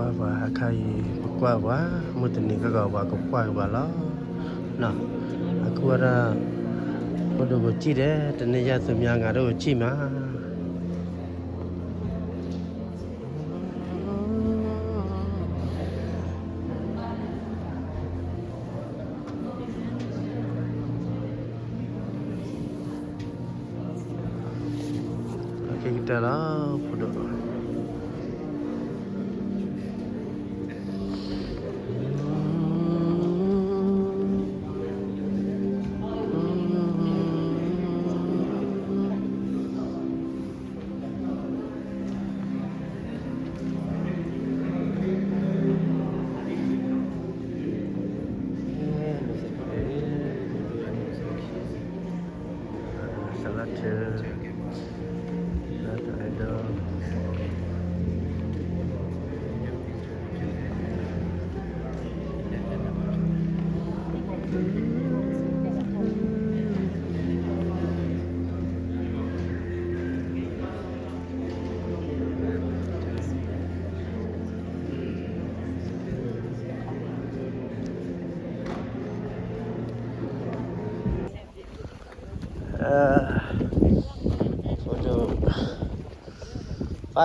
qua và khai qua quá mua tình này cái gạo và cũng qua và lo nè qua ra có đồ chi đấy tình này ra từ nhà ngà đồ chi mà cái kita đó phụ đồ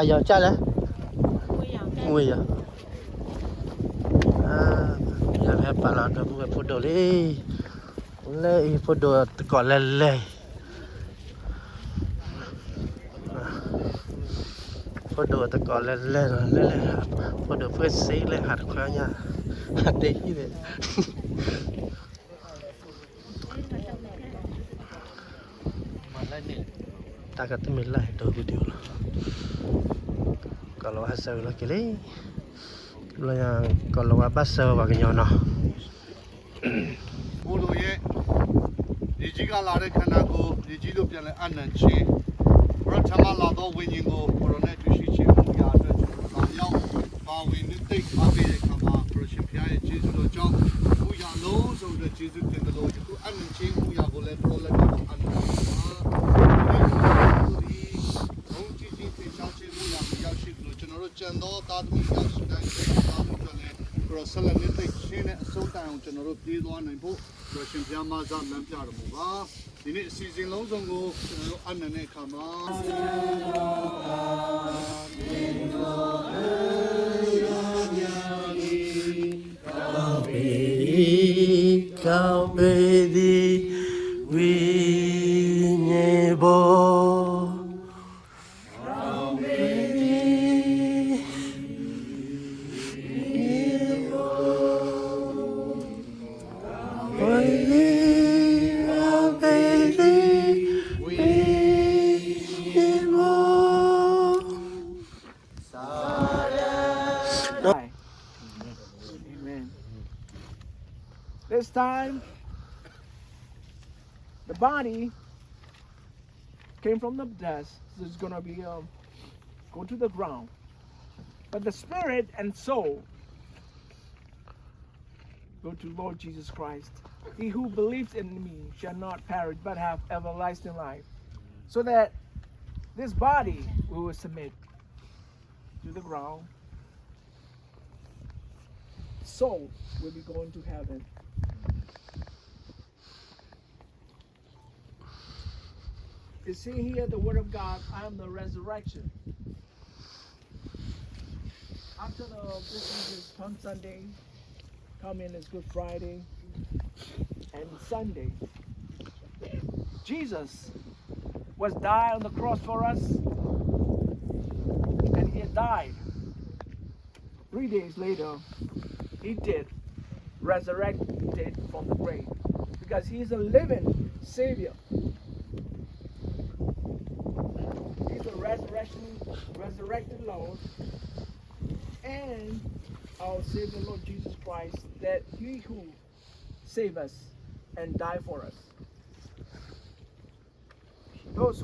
giờ cha đấy nguy à giờ phải bảo là được một phút đầu đi lấy phút đầu còn lên phút đầu còn lên phút đầu phết xí lên hạt khoa nha hạt đi vậy ta kata millah itu video lah. Kalau hasil lagi ni, kalau apa sah bagaimana nak? Ulu ye, di jika lari kena ko, di jido piala anan ci, orang cama lado winning ko, orang net tu si ci mulia tu, layau, bawa ni tik abe kama, orang simpiai jido lo jauh, mulia lo, so the jido tiada lo, itu anan ci mulia boleh boleh kama anan. Channel that we got cross line the chain so down channel the one and book Russian Yama Zan Lampiarmuga in it season long ago Anane Kama Kabedi Winebo This time, the body came from the dust, so it's gonna be go to the ground. But the spirit and soul go to Lord Jesus Christ. He who believes in me shall not perish but have everlasting life. So that this body will submit to the ground. Soul will be going to heaven. You see here the word of God, I am the resurrection. After this is Palm Sunday, coming is Good Friday, and Sunday. Jesus was died on the cross for us, and he had died. 3 days later, he did resurrected from the grave, because he is a living Savior. Resurrected Lord and our Savior Lord Jesus Christ, that he who save us and die for us. Those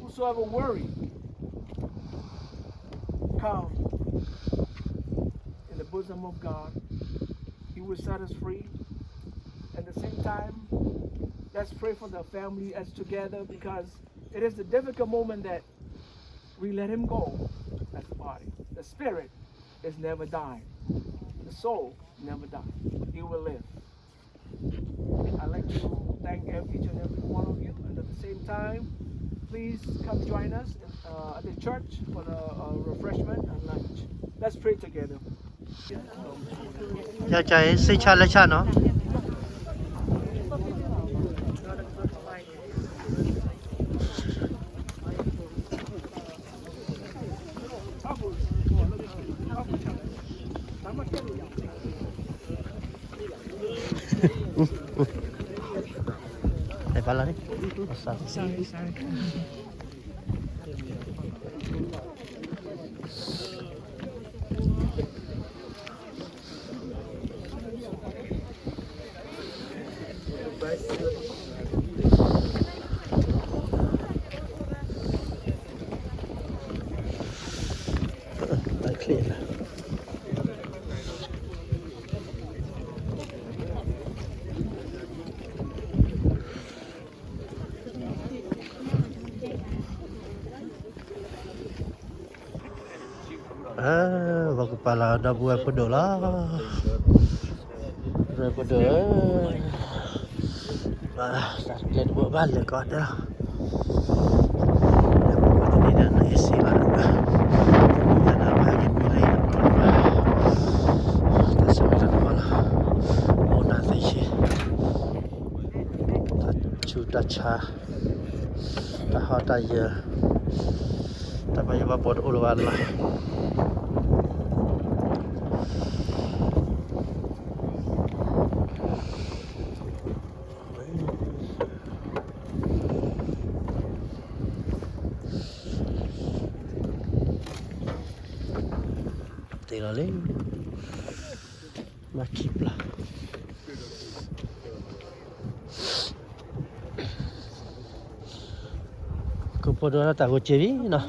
whosoever worry, come in the bosom of God. He will set us free. At the same time, let's pray for the family as together, because it is a difficult moment that we let him go as the body. The spirit is never die. The soul never die. It will live. I'd like to thank each and every one of you, and at the same time, please come join us at the church for the refreshment and lunch. Let's pray together. ယောက်ျားရေးစိတ်ချလက်ချနော် Đây ba lấy. Sorry. Đây clear. Vào kepala ada buah pedo lah. Buah pedo. Sakit buat balik kau dah. Lepas ni dah nak isi lah. Dah nak bagi pilih. Dah sampai dah malah. Oh nanti sih. Dah cha. Dah hot dah ya. Tak payah buat uluan lah. Tengok ni. Makip lah. Kau pada nak tahu ceri nah.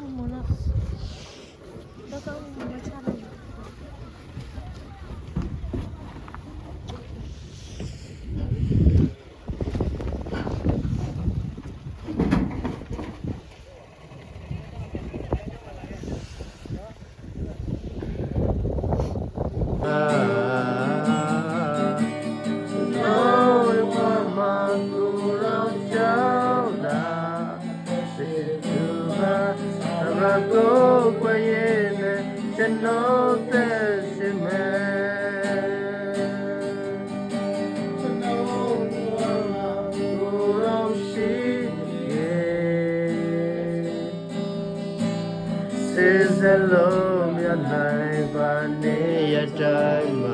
Hello, my life, I need a time.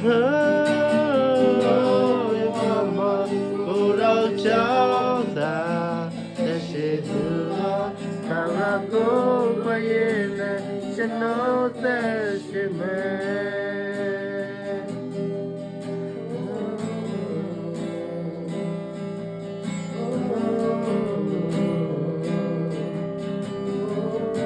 Oh, mama, good old child, this is you. Come on, go, quiet,